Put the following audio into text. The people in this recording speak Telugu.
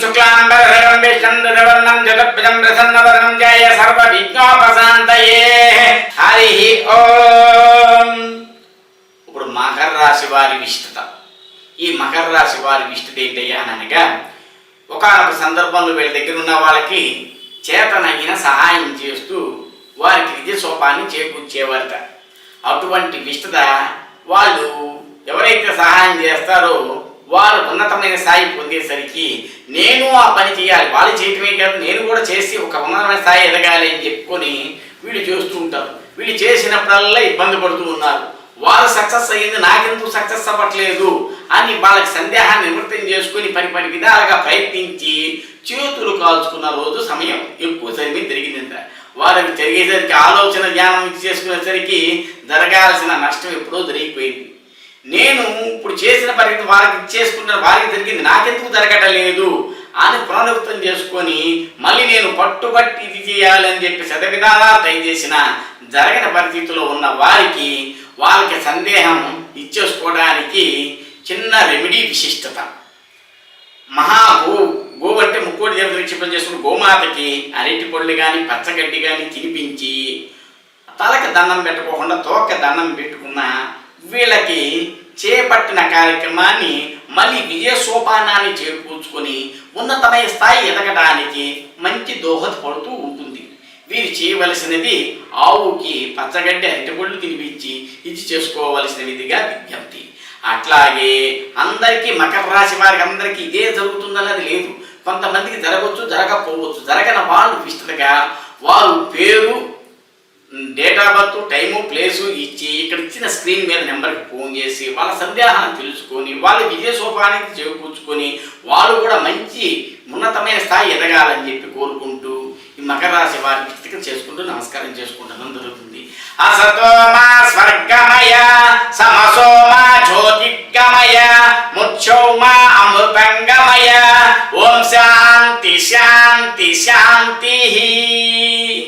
శుక్లాంబరధరం విష్ణుం దశవర్ణం చతుర్భుజం ప్రసన్నవదనం ధ్యాయ సర్వవిఘ్నోపశాంతయే. హరి ఓం. ఇప్పుడు మకర రాశి వారి విశిష్టత. ఈ మకర రాశి వారి విశిష్టత ఏంటయ్యా అనగా, ఒకానొక సందర్భంలో వీళ్ళ దగ్గర ఉన్న వాళ్ళకి చేతనగిన సహాయం చేస్తూ వారికి విద్య సోపాన్ని చేకూర్చేవారట. అటువంటి విశిష్టత వాళ్ళు ఎవరైతే సహాయం చేస్తారో వారు ఉన్నతమైన స్థాయి పొందేసరికి నేను ఆ పని చేయాలి, వాళ్ళు చేయటమే కాదు నేను కూడా చేసి ఒక ఉన్నతమైన స్థాయి ఎదగాలి అని చెప్పుకొని వీళ్ళు చేస్తూ ఉంటారు. వీళ్ళు చేసినప్పుడల్లా ఇబ్బంది పడుతూ ఉన్నారు. వారు సక్సెస్ అయ్యింది, నాకెందుకు సక్సెస్ అవ్వట్లేదు అని వాళ్ళకి సందేహాన్ని నివృత్తం చేసుకుని పని విధాలుగా ప్రయత్నించి చేతులు కాల్చుకున్న రోజు సమయం ఎక్కువ సమయం జరిగిందంట. వారికి జరిగేసరికి ఆలోచన జ్ఞానం చేసుకునేసరికి జరగాల్సిన నష్టం ఎప్పుడో జరిగిపోయింది. నేను ఇప్పుడు చేసిన పని వారికి ఇచ్చేసుకున్న వారికి జరిగింది, నాకెందుకు జరగటం లేదు అని పునరుక్తం చేసుకొని మళ్ళీ నేను పట్టుబట్టి ఇది చేయాలని చెప్పి శతవిధాలా ట్రై చేసిన జరగని పరిస్థితిలో ఉన్న వాళ్ళకి సందేహం ఇచ్చేసుకోవడానికి చిన్న రెమెడీ విశిష్టత. గోవు అంటే ముక్కోటి దేవతలు క్షిపం చేసుకున్న గోమాతకి అరటి పళ్ళు కానీ పచ్చగడ్డి కానీ తినిపించి తలకి దండం పెట్టుకోకుండా తోక దండం పెట్టుకున్న వీళ్ళకి చేపట్టిన కార్యక్రమాన్ని మళ్ళీ విజయ సోపానాన్ని చేకూర్చుకొని ఉన్నతమైన స్థాయి ఎదగడానికి మంచి దోహదపడుతూ ఉంటుంది. వీరు చేయవలసినది ఆవుకి పచ్చగడ్డి అరటిపళ్ళు తినిపించి ఇది చేసుకోవలసిన విధిగా విజ్ఞప్తి. అట్లాగే అందరికీ మకర రాశి వారికి అందరికీ ఇదే జరుగుతుందన్నది లేదు. కొంతమందికి జరగవచ్చు, జరగకపోవచ్చు. జరగని వాళ్ళు విస్తృతగా వారు పేరు, date of birth, time, place ఇచ్చి ఇక్కడ ఇచ్చిన స్క్రీన్ మీద నెంబర్కి ఫోన్ చేసి వాళ్ళ సందేహాన్ని తెలుసుకొని వాళ్ళు విజయ సోపానికి చేకూర్చుకొని వాళ్ళు కూడా మంచి ఉన్నతమైన స్థాయి ఎదగాలని చెప్పి కోరుకుంటూ ఈ మకర రాశి వారి విస్తృతం చేసుకుంటూ నమస్కారం చేసుకుంటాం జరుగుతుంది. అసతోమా స్వర్గమయ సమసోమా జ్యోతిర్గమయ ముఖ్యోమా అమృతంగమయ. ఓం శాంతి శాంతి శాంతి.